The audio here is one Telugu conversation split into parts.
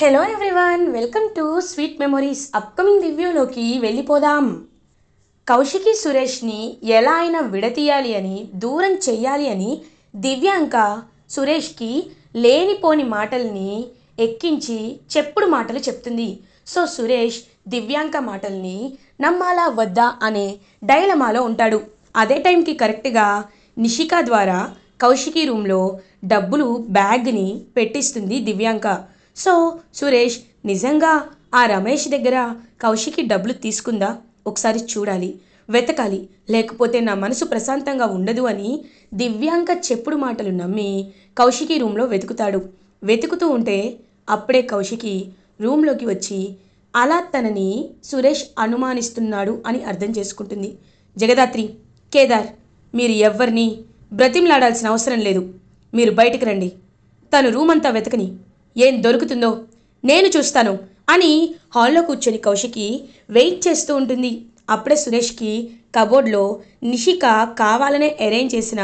Hello everyone, welcome to sweet memories. Upcoming రివ్యూలోకి వెళ్ళిపోదాం. కౌశికి సురేష్ని ఎలా అయినా విడతీయాలి అని, దూరం చెయ్యాలి అని దివ్యాంక సురేష్కి లేనిపోని మాటల్ని ఎక్కించి చెప్పుడు మాటలు చెప్తుంది. సో సురేష్ దివ్యాంక మాటల్ని నమ్మాలా వద్దా అనే డైలమాలో ఉంటాడు. అదే టైంకి కరెక్ట్గా నిషిక ద్వారా కౌశికి రూమ్లో డబ్బులు బ్యాగ్ని పెట్టిస్తుంది దివ్యాంక. సో సురేష్ నిజంగా ఆ రమేష్ దగ్గర కౌశికి డబ్బులు తీసుకుందా ఒకసారి చూడాలి, వెతకాలి, లేకపోతే నా మనసు ప్రశాంతంగా ఉండదు అని దివ్యాంక చెప్పుడు మాటలు నమ్మి కౌశికి రూమ్లో వెతుకుతాడు. వెతుకుతూ ఉంటే అప్పుడే కౌశికి రూమ్లోకి వచ్చి అలా తనని సురేష్ అనుమానిస్తున్నాడు అని అర్థం చేసుకుంటుంది. జగదాత్రి, కేదార్, మీరు ఎవ్వరిని బ్రతిమలాడాల్సిన అవసరం లేదు, మీరు బయటికి రండి, తను రూమ్ అంతా వెతకని ఏం దొరుకుతుందో నేను చూస్తాను అని హాల్లో కూర్చొని కౌశికి వెయిట్ చేస్తూ ఉంటుంది. అప్పుడే సురేష్కి కబోర్డ్లో నిషిక కావాలనే అరేంజ్ చేసిన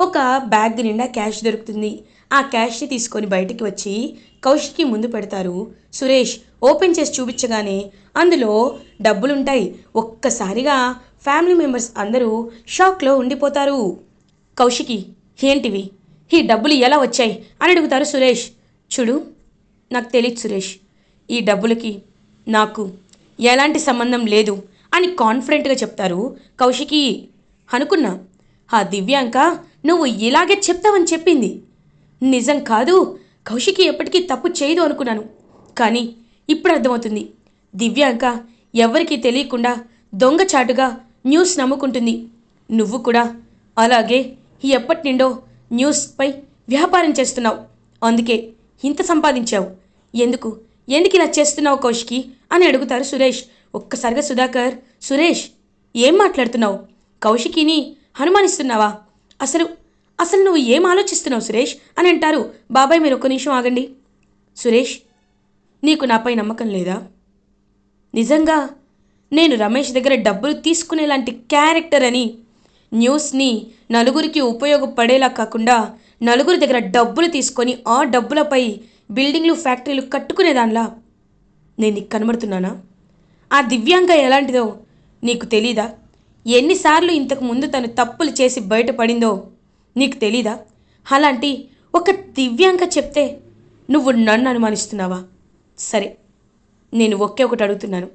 ఒక బ్యాగ్ నిండా క్యాష్ దొరుకుతుంది. ఆ క్యాష్ని తీసుకొని బయటికి వచ్చి కౌశికి ముందు పెడతారు. సురేష్ ఓపెన్ చేసి చూపించగానే అందులో డబ్బులుంటాయి. ఒక్కసారిగా ఫ్యామిలీ మెంబర్స్ అందరూ షాక్లో ఉండిపోతారు. కౌశికి, ఏంటివి, ఈ డబ్బులు ఎలా వచ్చాయి అని అడుగుతారు సురేష్. చూడు, నాకు తెలియదు సురేష్, ఈ డబ్బులకి నాకు ఎలాంటి సంబంధం లేదు అని కాన్ఫిడెంట్గా చెప్తారు కౌశికి. అనుకున్నా ఆ దివ్యాంక నువ్వు ఇలాగే చెప్తావని చెప్పింది నిజం కాదు, కౌశికి ఎప్పటికీ తప్పు చేయదు అనుకున్నాను. కానీ ఇప్పుడు అర్థమవుతుంది, దివ్యాంక ఎవరికీ తెలియకుండా దొంగచాటుగా న్యూస్ నమ్ముకుంటుంది. నువ్వు కూడా అలాగే ఎప్పటి నుండో న్యూస్పై వ్యాపారం చేస్తున్నావు, అందుకే ఇంత సంపాదించావు. ఎందుకు ఎందుకు ఇలా చేస్తున్నావు కౌశికి అని అడుగుతారు సురేష్. ఒక్కసారిగా సుధాకర్, సురేష్ ఏం మాట్లాడుతున్నావు, కౌశికిని అనుమానిస్తున్నావా, అసలు అసలు నువ్వు ఏం ఆలోచిస్తున్నావు సురేష్ అని అంటారు. బాబాయ్, మీరు ఒక్క నిమిషం ఆగండి. సురేష్, నీకు నాపై నమ్మకం లేదా? నిజంగా నేను రమేష్ దగ్గర డబ్బులు తీసుకునేలాంటి క్యారెక్టర్ అని న్యూస్ని నలుగురికి ఉపయోగపడేలా కాకుండా నలుగురి దగ్గర డబ్బులు తీసుకొని ఆ డబ్బులపై బిల్డింగ్లు ఫ్యాక్టరీలు కట్టుకునేదానిలా నేను నీకు కనబడుతున్నానా? ఆ దివ్యాంక ఎలాంటిదో నీకు తెలీదా? ఎన్నిసార్లు ఇంతకు ముందు తను తప్పులు చేసి బయటపడిందో నీకు తెలీదా? అలాంటి ఒక దివ్యాంక చెప్తే నువ్వు నన్ను అనుమానిస్తున్నావా? సరే, నేను ఒకే ఒకటి అడుగుతున్నాను,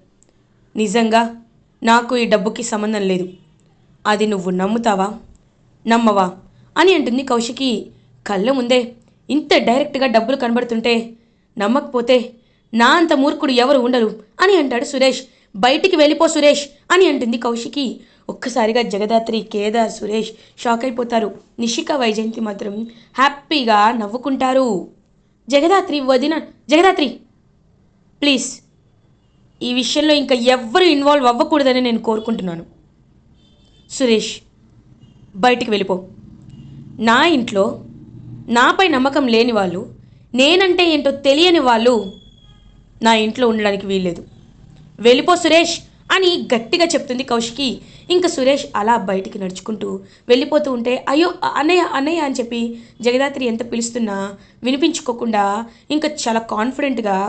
నిజంగా నాకు ఈ డబ్బుకి సంబంధం లేదు, అది నువ్వు నమ్ముతావా నమ్మవా అని అంటుంది కౌశికి. కళ్ళ ముందే ఇంత డైరెక్ట్గా డబ్బులు కనబడుతుంటే నమ్మకపోతే నా అంత మూర్ఖుడు ఎవరు ఉండరు అని అంటాడు సురేష్. బయటికి వెళ్ళిపో సురేష్ అని అంటుంది కౌశికి. ఒక్కసారిగా జగదాత్రి, కేదార్, సురేష్ షాక్ అయిపోతారు. నిషిక, వైజయంతి మాత్రం హ్యాపీగా నవ్వుకుంటారు. జగదాత్రి, వదిన, జగదాత్రి ప్లీజ్ ఈ విషయంలో ఇంకా ఎవ్వరూ ఇన్వాల్వ్ అవ్వకూడదని నేను కోరుకుంటున్నాను. సురేష్ బయటికి వెళ్ళిపో. నా ఇంట్లో నాపై నమ్మకం లేని వాళ్ళు, నేనంటే ఏంటో తెలియని వాళ్ళు నా ఇంట్లో ఉండడానికి వీల్లేదు. వెళ్ళిపో సురేష్ అని గట్టిగా చెప్తుంది కౌశికి. ఇంకా సురేష్ అలా బయటికి నడుచుకుంటూ వెళ్ళిపోతూ ఉంటే అయ్యో అన్నయ్య అన్నయ్య అని చెప్పి జగదాత్రి ఎంత పిలుస్తున్నా వినిపించుకోకుండా ఇంకా చాలా కాన్ఫిడెంట్గా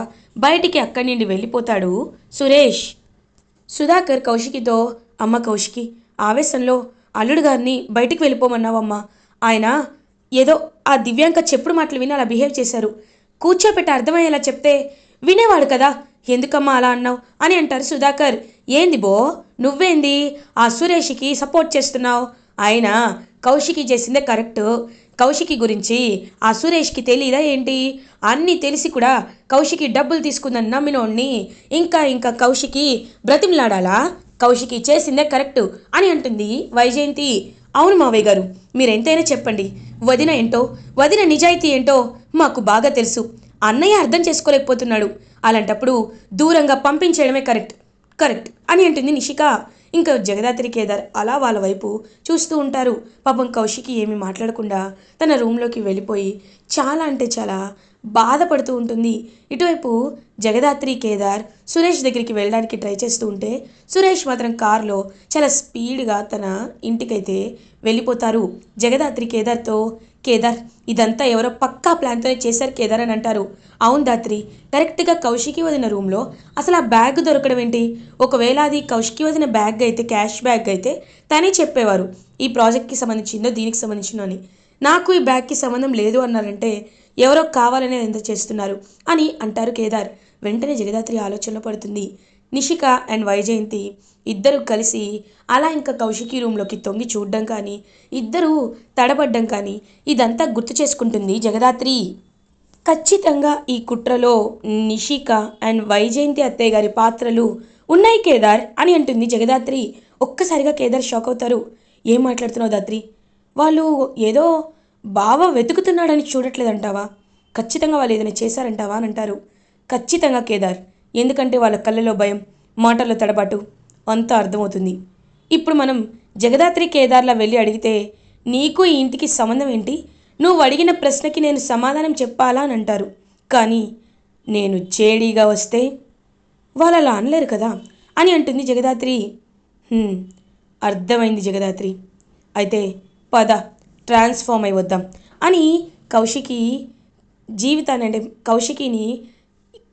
బయటికి అక్కడి నుండి వెళ్ళిపోతాడు సురేష్. సుధాకర్ కౌశికితో, అమ్మ కౌశికి, ఆవేశంలో అల్లుడు గారిని బయటికి వెళ్ళిపోమన్నావమ్మా, ఆయన ఏదో ఆ దివ్యాంక చెప్పుడు మాటలు విని అలా బిహేవ్ చేశారు, కూర్చోపెట్టి అర్థమయ్యేలా చెప్తే వినేవాడు కదా, ఎందుకమ్మా అలా అన్నావు అని అంటారు సుధాకర్. ఏంది బో, నువ్వేంది ఆ సురేష్కి సపోర్ట్ చేస్తున్నావు? ఆయన కౌశికి చేసిందే కరెక్ట్, కౌశికి గురించి ఆ సురేష్కి తెలీదా ఏంటి? అన్నీ తెలిసి కూడా కౌశికి డబ్బులు తీసుకుందని నమ్మినోడిని ఇంకా ఇంకా కౌశికి బ్రతిమలాడాలా? కౌశికి చేసిందే కరెక్టు అని అంటుంది వైజయంతి. అవును మావయ్య గారు, మీరెంతైనా చెప్పండి, వదిన ఏంటో, వదిన నిజాయితీ ఏంటో మాకు బాగా తెలుసు. అన్నయ్య అర్థం చేసుకోలేకపోతున్నాడు, అలాంటప్పుడు దూరంగా పంపించేయడమే కరెక్ట్ కరెక్ట్ అని అంటుంది నిషిక. ఇంకా జగదాత్రి, కేదార్ అలా వాళ్ళ వైపు చూస్తూ ఉంటారు. పాపం కౌశికి ఏమీ మాట్లాడకుండా తన రూమ్లోకి వెళ్ళిపోయి చాలా అంటే చాలా బాధపడుతూ ఉంటుంది. ఇటువైపు జగదాత్రి, కేదార్ సురేష్ దగ్గరికి వెళ్ళడానికి ట్రై చేస్తూ ఉంటే సురేష్ మాత్రం కారులో చాలా స్పీడ్గా తన ఇంటికైతే వెళ్ళిపోతారు. జగదాత్రి కేదార్తో, కేదార్ ఇదంతా ఎవరో పక్కా ప్లాన్తోనే చేశారు కేదార్ అని అంటారు. అవును దాత్రి, కరెక్ట్గా కౌశికి వదిన రూమ్లో అసలు ఆ బ్యాగ్ దొరకడం ఏంటి? ఒకవేళ అది కౌశికి వదిన బ్యాగ్ అయితే, క్యాష్ బ్యాగ్ అయితే తనే చెప్పేవారు ఈ ప్రాజెక్ట్కి సంబంధించిందో దీనికి సంబంధించిందో అని. నాకు ఈ బ్యాగ్కి సంబంధం లేదు అన్నారంటే ఎవరో కావాలనే ఎంత చేస్తున్నారు అని అంటారు కేదార్. వెంటనే జగదాత్రి ఆలోచనలో పడుతుంది. నిషిక అండ్ వైజయంతి ఇద్దరు కలిసి అలా ఇంకా కౌశికి రూమ్లోకి తొంగి చూడడం కానీ, ఇద్దరూ తడబడ్డం కానీ ఇదంతా గుర్తు చేసుకుంటుంది జగదాత్రి. ఖచ్చితంగా ఈ కుట్రలో నిషిక అండ్ వైజయంతి అత్తయ్య గారి పాత్రలు ఉన్నాయి కేదార్ అని అంటుంది జగదాత్రి. ఒక్కసారిగా కేదార్ షాక్ అవుతారు. ఏం మాట్లాడుతున్నావు దాత్రి? వాళ్ళు ఏదో బావ వెతుకుతున్నాడని చూడట్లేదంటావా? ఖచ్చితంగా వాళ్ళు ఏదైనా చేశారంటావా అని అంటారు. ఖచ్చితంగా కేదార్, ఎందుకంటే వాళ్ళ కళ్ళలో భయం, మాటల్లో తడబాటు అంతా అర్థమవుతుంది. ఇప్పుడు మనం జగదాత్రి కేదార్లా వెళ్ళి అడిగితే నీకు ఈ ఇంటికి సంబంధం ఏంటి, నువ్వు అడిగిన ప్రశ్నకి నేను సమాధానం చెప్పాలా అని అంటారు. కానీ నేను జేడీగా వస్తే వాళ్ళు అలా అనలేరు కదా అని అంటుంది జగదాత్రి. అర్థమైంది జగదాత్రి, అయితే పద ట్రాన్స్ఫార్మ్ అయి వద్దాం అని కౌశికి జీవితాన్ని అంటే కౌశికిని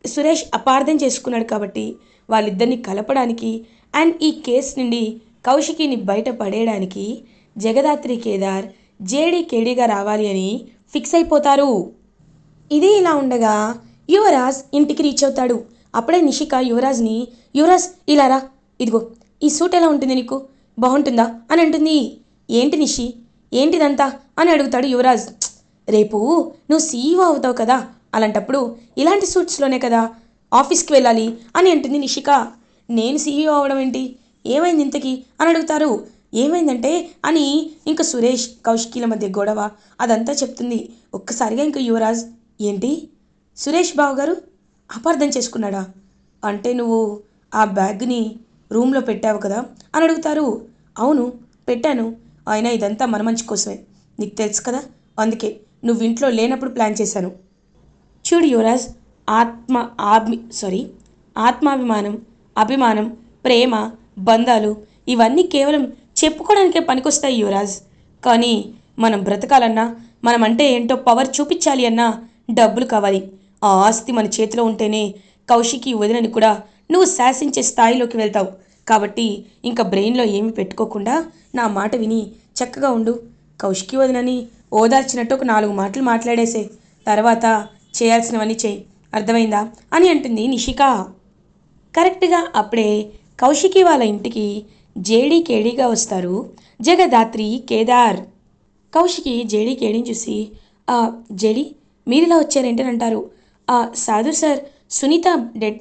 సురేష్ అపార్థం చేసుకున్నాడు కాబట్టి వాళ్ళిద్దరిని కలపడానికి అండ్ ఈ కేసు నుండి కౌశికిని బయట పడేయడానికి జగదాత్రి కేదార్ జేడీ కేడీగా రావాలి అని ఫిక్స్ అయిపోతారు. ఇది ఇలా ఉండగా యువరాజ్ ఇంటికి రీచ్ అవుతాడు. అప్పుడే నిషిక యువరాజ్ని, యువరాజ్ ఇలా రా, ఇదిగో ఈ సూట్ ఎలా ఉంటుంది నీకు, బాగుంటుందా అని అంటుంది. ఏంటి నిషి, ఏంటిదంతా అని అడుగుతాడు యువరాజ్. రేపు నువ్వు సీఈఓ అవుతావు కదా, అలాంటప్పుడు ఇలాంటి సూట్స్లోనే కదా ఆఫీస్కి వెళ్ళాలి అని అంటుంది నిషిక. నేను సీఈఓ అవడం ఏంటి, ఏమైంది ఇంతకీ అని అడుగుతారు. ఏమైందంటే అని ఇంకా సురేష్ కౌశికీల మధ్య గొడవ అదంతా చెప్తుంది. ఒక్కసారిగా ఇంకా యువరాజ్, ఏంటి సురేష్ బావ గారు అపార్థం చేసుకున్నాడా? అంటే నువ్వు ఆ బ్యాగ్ని రూమ్లో పెట్టావు కదా అని అడుగుతారు. అవును పెట్టాను, అయినా ఇదంతా మన మంచి కోసమే, నీకు తెలుసు కదా, అందుకే నువ్వు ఇంట్లో లేనప్పుడు ప్లాన్ చేశాను. చూడు యువరాజ్, ఆత్మాభిమానం, అభిమానం, ప్రేమ, బంధాలు ఇవన్నీ కేవలం చెప్పుకోవడానికే పనికొస్తాయి యువరాజ్. కానీ మనం బ్రతకాలన్నా, మనం అంటే ఏంటో పవర్ చూపించాలి అన్నా డబ్బులు కావాలి. ఆ ఆస్తి మన చేతిలో ఉంటేనే కౌశికి వదినని కూడా నువ్వు శాసించే స్థాయిలోకి వెళ్తావు. కాబట్టి ఇంకా బ్రెయిన్లో ఏమి పెట్టుకోకుండా నా మాట విని చక్కగా ఉండు. కౌశికి వదినని ఓదార్చినట్టు ఒక 4 మాటలు మాట్లాడేసే, తర్వాత చేయాల్సినవన్నీ చేయి, అర్థమైందా అని అంటుంది నిషిక. కరెక్ట్గా అప్పుడే కౌశికి వాళ్ళ ఇంటికి జేడీ కేడీగా వస్తారు జగదాత్రి, కేదార్. కౌశికి జేడీ కేడీని చూసి, జేడీ మీరిలా వచ్చారేంటని అంటారు. సాధు సార్, సునీత డెడ్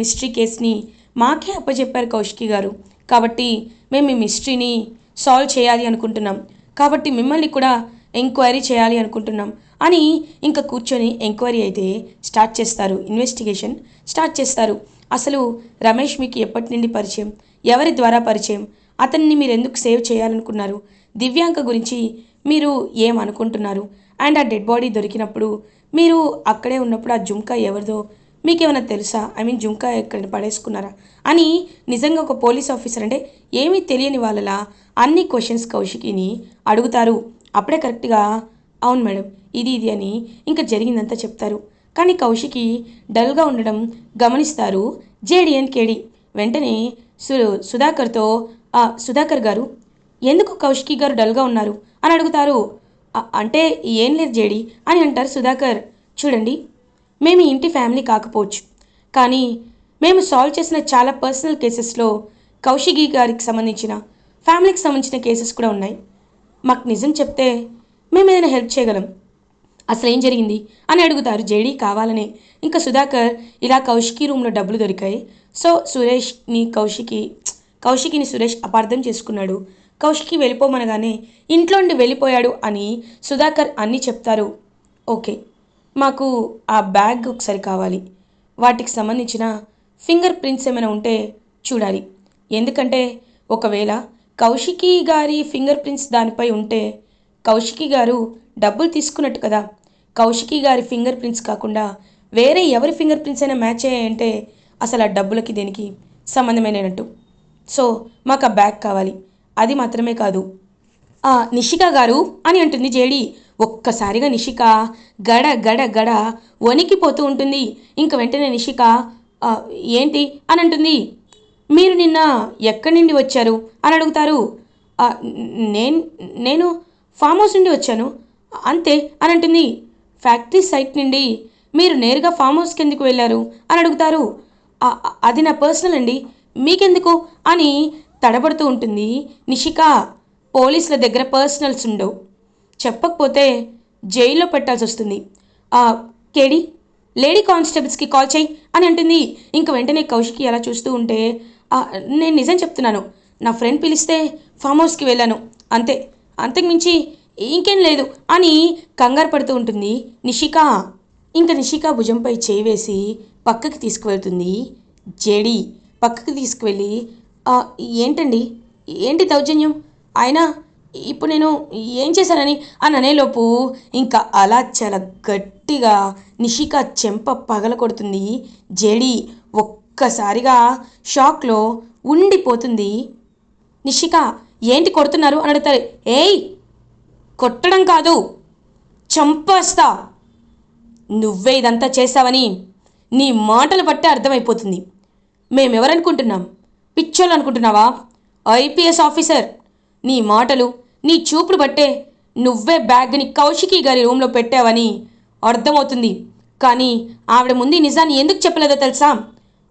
మిస్టరీ కేసుని మాకే అప్పచెప్పారు కౌశికి గారు, కాబట్టి మేము ఈ మిస్టరీని సాల్వ్ చేయాలి అనుకుంటున్నాం, కాబట్టి మిమ్మల్ని కూడా ఎంక్వైరీ చేయాలి అనుకుంటున్నాం అని ఇంకా కూర్చొని ఎంక్వైరీ అయితే స్టార్ట్ చేస్తారు, ఇన్వెస్టిగేషన్ స్టార్ట్ చేస్తారు. అసలు రమేష్ మీకు ఎప్పటి నుండి పరిచయం, ఎవరి ద్వారా పరిచయం, అతన్ని మీరు ఎందుకు సేవ్ చేయాలనుకున్నారు, దివ్యాంక గురించి మీరు ఏమనుకుంటున్నారు, అండ్ ఆ డెడ్ బాడీ దొరికినప్పుడు మీరు అక్కడే ఉన్నప్పుడు ఆ జుంకా ఎవరిదో మీకేమైనా తెలుసా, జుంకా ఎక్కడ పడేసుకున్నారా అని నిజంగా ఒక పోలీస్ ఆఫీసర్ అంటే ఏమీ తెలియని వాళ్ళలా అన్ని క్వశ్చన్స్ కౌశికిని అడుగుతారు. అప్పుడే కరెక్ట్గా అవును మేడం ఇది ఇది అని ఇంకా జరిగిందంతా చెప్తారు. కానీ కౌశికి డల్గా ఉండడం గమనిస్తారు జేడిఎన్ కేడి. వెంటనే సుధాకర్తో, సుధాకర్ గారు ఎందుకు కౌశికి గారు డల్గా ఉన్నారు అని అడుగుతారు. అంటే ఏం లేదు జేడి అని అంటారు సుధాకర్. చూడండి, మేము ఇంటి ఫ్యామిలీ కాకపోవచ్చు, కానీ మేము సాల్వ్ చేసిన చాలా పర్సనల్ కేసెస్లో కౌశికి గారికి సంబంధించిన ఫ్యామిలీకి సంబంధించిన కేసెస్ కూడా ఉన్నాయి. మాకు నిజం చెప్తే మేము ఏదైనా హెల్ప్ చేయగలం. అసలు ఏం జరిగింది అని అడుగుతారు జేడీ కావాలనే. ఇంకా సుధాకర్ ఇలా కౌశికి రూమ్లో డబ్బులు దొరికాయి, సో కౌశికిని సురేష్ అపార్థం చేసుకున్నాడు, కౌశికి వెళ్ళిపోమనగానే ఇంట్లో నుండి వెళ్ళిపోయాడు అని సుధాకర్ అన్నీ చెప్తారు. ఓకే, మాకు ఆ బ్యాగ్ ఒకసారి కావాలి, వాటికి సంబంధించిన ఫింగర్ ప్రింట్స్ ఏమైనా ఉంటే చూడాలి. ఎందుకంటే ఒకవేళ కౌశికి గారి ఫింగర్ ప్రింట్స్ దానిపై ఉంటే కౌశికి గారు డబ్బులు తీసుకున్నట్టు కదా, కౌశికి గారి ఫింగర్ ప్రింట్స్ కాకుండా వేరే ఎవరి ఫింగర్ ప్రింట్స్ అయినా మ్యాచ్ అయ్యాయంటే అసలు ఆ డబ్బులకి దేనికి సంబంధమైనట్టు. సో మాకు ఆ బ్యాగ్ కావాలి. అది మాత్రమే కాదు, నిషిక గారు అని అంటుంది జేడి. ఒక్కసారిగా నిషిక గడ గడ గడ వణికిపోతూ ఉంటుంది. ఇంక వెంటనే నిషిక "ఆ, ఏంటి అని అంటుంది. మీరు నిన్న ఎక్కడి నుండి వచ్చారు అని అడుగుతారు. "ఆ, నేను నేను ఫామ్ హౌస్ నుండి వచ్చాను అంతే అని అంటుంది. ఫ్యాక్టరీ సైట్ నుండి మీరు నేరుగా ఫామ్ హౌస్కి ఎందుకు వెళ్ళారు అని అడుగుతారు. అది నా పర్సనల్ అండి, మీకెందుకు అని తడబడుతూ ఉంటుంది నిషిక. పోలీసుల దగ్గర పర్సనల్స్ ఉండవు, చెప్పకపోతే జైల్లో పెట్టాల్సి వస్తుంది. ఆ కేడి లేడీ కానిస్టేబుల్స్కి కాల్ చేయి అని అంటుంది. ఇంక వెంటనే కౌశికి అలా చూస్తూ ఉంటే "ఆ, నేను నిజం చెప్తున్నాను, నా ఫ్రెండ్ పిలిస్తే ఫామ్ హౌస్కి వెళ్ళాను అంతే, అంతకుమించి ఇంకేం లేదు అని కంగారు పడుతూ ఉంటుంది నిషిక. ఇంక నిషిక భుజంపై చేయి వేసి పక్కకి తీసుకువెళ్తుంది జేడి. పక్కకి తీసుకువెళ్ళి "ఆ, ఏంటండి, ఏంటి దౌర్జన్యం, అయినా ఇప్పుడు నేను ఏం చేశానని" అని అనేలోపు ఇంకా అలా చాలా గట్టిగా నిషిక చెంప పగల కొడుతుంది జేడి. ఒక్కసారిగా షాక్లో ఉండిపోతుంది నిషిక. ఏంటి కొడుతున్నారు అని అడుగుతారు. ఏయ్, కొట్టడం కాదు, చంపేస్తా, నువ్వే ఇదంతా చేశావని నీ మాటలు బట్టే అర్థమైపోతుంది. మేమెవరనుకుంటున్నాం, పిచ్చోళ్ళు అనుకుంటున్నావా? IPS officer. నీ మాటలు, నీ చూపులు బట్టే నువ్వే బ్యాగ్ని కౌశికి గారి రూమ్లో పెట్టావని అర్థమవుతుంది. కానీ ఆవిడ ముందు ఈ నిజాన్ని ఎందుకు చెప్పలేదో తెలుసా?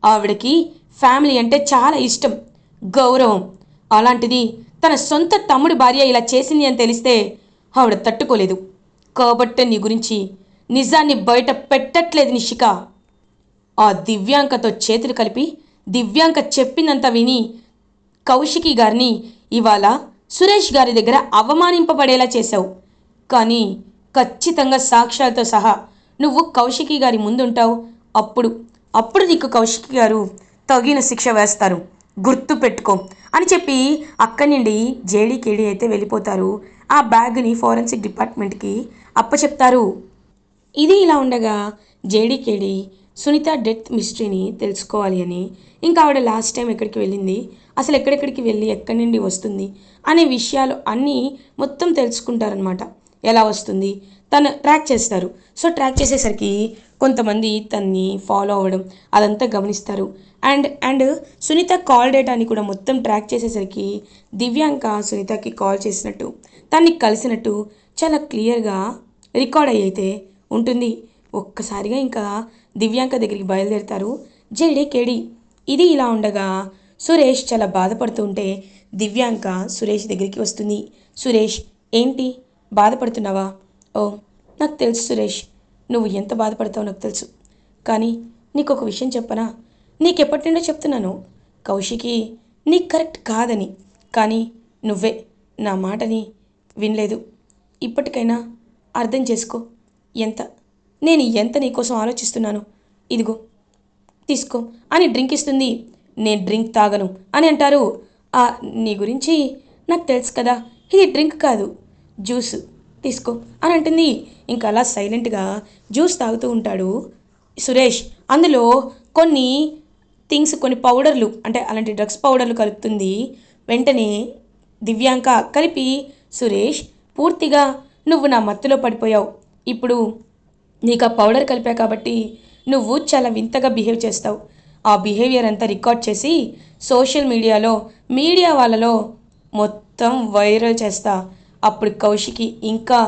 ఆవిడకి ఫ్యామిలీ అంటే చాలా ఇష్టం, గౌరవం. అలాంటిది తన సొంత తమ్ముడి భార్య ఇలా చేసింది అని తెలిస్తే ఆవిడ తట్టుకోలేదు. కాబట్టే నీ గురించి నిజాన్ని బయట పెట్టట్లేదు నిషిక. ఆ దివ్యాంకతో చేతులు కలిపి దివ్యాంక చెప్పిందంతా విని కౌశికి గారిని ఇవాళ సురేష్ గారి దగ్గర అవమానింపబడేలా చేశావు. కానీ ఖచ్చితంగా సాక్ష్యాలతో సహా నువ్వు కౌశికి గారి ముందుంటావు. అప్పుడు అప్పుడు నీకు కౌశికి గారు తగిన శిక్ష వేస్తారు, గుర్తు పెట్టుకో అని చెప్పి అక్కడి నుండి జేడీ కేడీ అయితే వెళ్ళిపోతారు. ఆ బ్యాగ్ని ఫోరెన్సిక్ డిపార్ట్మెంట్కి అప్పచెప్తారు. ఇది ఇలా ఉండగా జేడీకేడి సునీత డెత్ మిస్టరీని తెలుసుకోవాలి అని, ఇంకా ఆవిడ లాస్ట్ టైం ఎక్కడికి వెళ్ళింది, అసలు ఎక్కడెక్కడికి వెళ్ళి ఎక్కడి నుండి వస్తుంది అనే విషయాలు అన్నీ మొత్తం తెలుసుకుంటారనమాట. ఎలా వస్తుంది తను ట్రాక్ చేస్తారు. సో ట్రాక్ చేసేసరికి కొంతమంది తన్ని ఫాలో అవ్వడం అదంతా గమనిస్తారు. అండ్ సునీత కాల్ డేటాని కూడా మొత్తం ట్రాక్ చేసేసరికి దివ్యాంక సునీతకి కాల్ చేసినట్టు, తన్ని కలిసినట్టు చాలా క్లియర్గా రికార్డ్ అయితే ఉంటుంది. ఒక్కసారిగా ఇంకా దివ్యాంక దగ్గరికి బయలుదేరుతారు జేడీ కేడీ. ఇది ఇలా ఉండగా సురేష్ చాలా బాధపడుతూ ఉంటే దివ్యాంక సురేష్ దగ్గరికి వస్తుంది. సురేష్, ఏంటి బాధపడుతున్నావా? ఓ, నాకు తెలుసు సురేష్, నువ్వు ఎంత బాధపడతావో నాకు తెలుసు. కానీ నీకు ఒక విషయం చెప్పనా? నీకెప్పటి నుండో చెప్తున్నాను, కౌశికి నీకు కరెక్ట్ కాదని. కానీ నువ్వే నా మాటని వినలేదు. ఇప్పటికైనా అర్థం చేసుకో, నేను ఎంత నీకోసం ఆలోచిస్తున్నాను. ఇదిగో తీసుకో అని డ్రింక్ ఇస్తుంది. నేను డ్రింక్ తాగను అని అంటారు. నీ గురించి నాకు తెలుసు కదా, ఇది డ్రింక్ కాదు, జ్యూస్, తీసుకో అని అంటుంది. ఇంకా అలా సైలెంట్గా జ్యూస్ తాగుతూ ఉంటాడు సురేష్. అందులో కొన్ని కొన్ని పౌడర్లు, అంటే అలాంటి డ్రగ్స్ పౌడర్లు కలుపుతుంది. వెంటనే దివ్యాంక కలిపి, సురేష్ పూర్తిగా నువ్వు నా మత్తులో పడిపోయావు, ఇప్పుడు నీకు ఆ పౌడర్ కలిపా కాబట్టి నువ్వు చాలా వింతగా బిహేవ్ చేస్తావు. ఆ బిహేవియర్ అంతా రికార్డ్ చేసి సోషల్ మీడియా వాళ్ళలో మొత్తం వైరల్ చేస్తా. అప్పుడు కౌశికి ఇంకా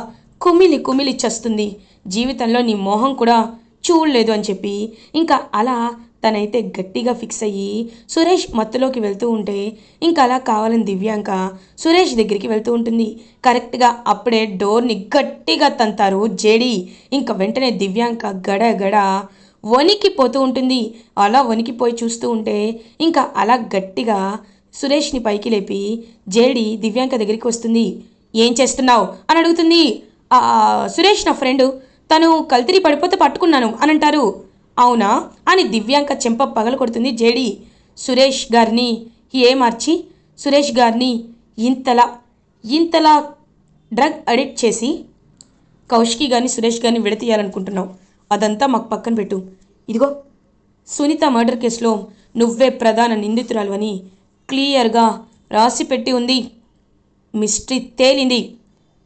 కుమిలి కుమిలి చస్తుంది, జీవితంలో నీ మోహం కూడా చూడలేదు అని చెప్పి ఇంకా అలా తనైతే గట్టిగా ఫిక్స్ అయ్యి సురేష్ మత్తులోకి వెళ్తూ ఉంటే ఇంకా అలా కావాలని దివ్యాంక సురేష్ దగ్గరికి వెళ్తూ ఉంటుంది. కరెక్ట్గా అప్పుడే డోర్ని గట్టిగా తంతారు జేడీ. ఇంకా వెంటనే దివ్యాంక గడ గడ వణికిపోతూ ఉంటుంది. అలా వణికిపోయి చూస్తూ ఉంటే ఇంకా అలా గట్టిగా సురేష్ని పైకి లేపి జేడీ దివ్యాంక దగ్గరికి వస్తుంది. ఏం చేస్తున్నావు అని అడుగుతుంది. సురేష్ నా ఫ్రెండు, తను కల్తీరి పడిపోతే పట్టుకున్నాను అని అంటారు. అవునా అని దివ్యాంక చెంప పగల కొడుతుంది జేడీ. సురేష్ గారిని ఏమార్చి సురేష్ గారిని ఇంతలా డ్రగ్ అడిక్ట్ చేసి కౌశికి కానీ సురేష్ కానీ విడతీయాలనుకుంటున్నావు. అదంతా మాకు పక్కన పెట్టు. ఇదిగో సునీత మర్డర్ కేసులో నువ్వే ప్రధాన నిందితురాలు అని క్లియర్గా రాసి పెట్టి ఉంది. మిస్టరీ తేలింది.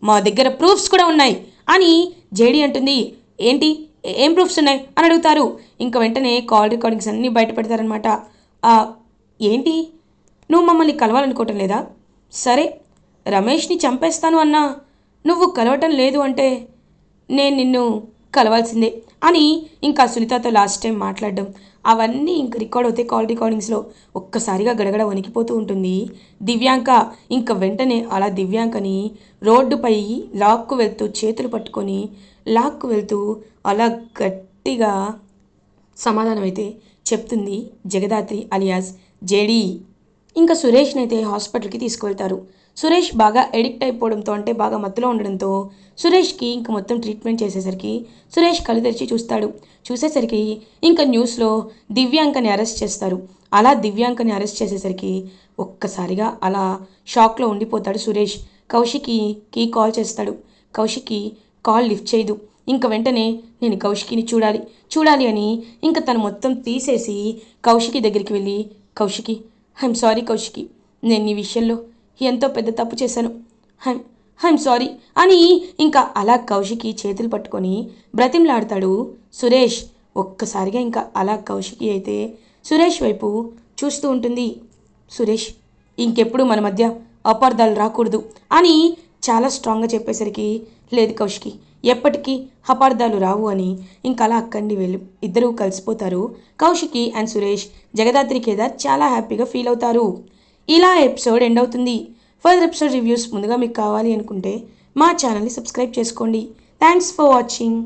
మా దగ్గర ప్రూఫ్స్ కూడా ఉన్నాయి అని జేడీ అంటుంది. ఏంటి, ఏం ప్రూఫ్స్ ఉన్నాయి అని అడుగుతారు. ఇంకా వెంటనే కాల్ రికార్డింగ్స్ అన్నీ బయట పెడతారనమాట. ఏంటి, నువ్వు మమ్మల్ని కలవాలనుకోవటం లేదా? సరే, రమేష్ని చంపేస్తాను అన్నా నువ్వు కలవటం లేదు అంటే నేను నిన్ను కలవాల్సిందే అని ఇంకా సునీతతో లాస్ట్ టైం మాట్లాడడం అవన్నీ ఇంక రికార్డ్ అవుతాయి కాల్ రికార్డింగ్స్లో. ఒక్కసారిగా గడగడ వణికిపోతూ ఉంటుంది దివ్యాంక. ఇంక వెంటనే అలా దివ్యాంకని రోడ్డుపై లాక్కు వెళ్తూ చేతులు పట్టుకొని లాక్కు వెళ్తూ అలా గట్టిగా సమాధానం అయితే చెప్తుంది జగదాత్రి అలియాస్ జేడీ. ఇంకా సురేష్ని అయితే హాస్పిటల్కి తీసుకువెళ్తారు. సురేష్ బాగా ఎడిక్ట్ అయిపోవడంతో, అంటే బాగా మత్తులో ఉండడంతో సురేష్కి ఇంక మొత్తం ట్రీట్మెంట్ చేసేసరికి సురేష్ కళ్ళు తెరిచి చూసేసరికి ఇంకా న్యూస్లో దివ్యాంకని అరెస్ట్ చేస్తారు. అలా దివ్యాంకని అరెస్ట్ చేసేసరికి ఒక్కసారిగా అలా షాక్లో ఉండిపోతాడు సురేష్. కౌశికి కాల్ చేస్తాడు. కౌశికి కాల్ లిఫ్ట్ చేయదు. ఇంక వెంటనే నేను కౌశికిని చూడాలి అని ఇంకా తను మొత్తం తీసేసి కౌశికి దగ్గరికి వెళ్ళి, కౌశికి, ఐఎమ్ సారీ కౌశికి, నేను ఈ విషయంలో ఎంతో పెద్ద తప్పు చేశాను, ఐఎమ్ సారీ అని ఇంకా అలా కౌశికి చేతులు పట్టుకొని బ్రతిమలాడతాడు సురేష్. ఒక్కసారిగా ఇంకా అలా కౌశికి అయితే సురేష్ వైపు చూస్తూ ఉంటుంది. సురేష్, ఇంకెప్పుడు మన మధ్య అపార్థాలు రాకూడదు అని చాలా స్ట్రాంగ్గా చెప్పేసరికి, లేదు కౌశికి, ఎప్పటికీ అపార్థాలు రావు అని ఇంకా అలా అక్కడి వెళ్ళి ఇద్దరూ కలిసిపోతారు. కౌశికి అండ్ సురేష్ జగదాత్రి కేదార్ చాలా హ్యాపీగా ఫీల్ అవుతారు. ఇలా ఎపిసోడ్ ఎండ్ అవుతుంది. ఫర్దర్ ఎపిసోడ్ రివ్యూస్ ముందుగా మీకు కావాలి అనుకుంటే మా ఛానల్ని సబ్స్క్రైబ్ చేసుకోండి. Thanks for watching.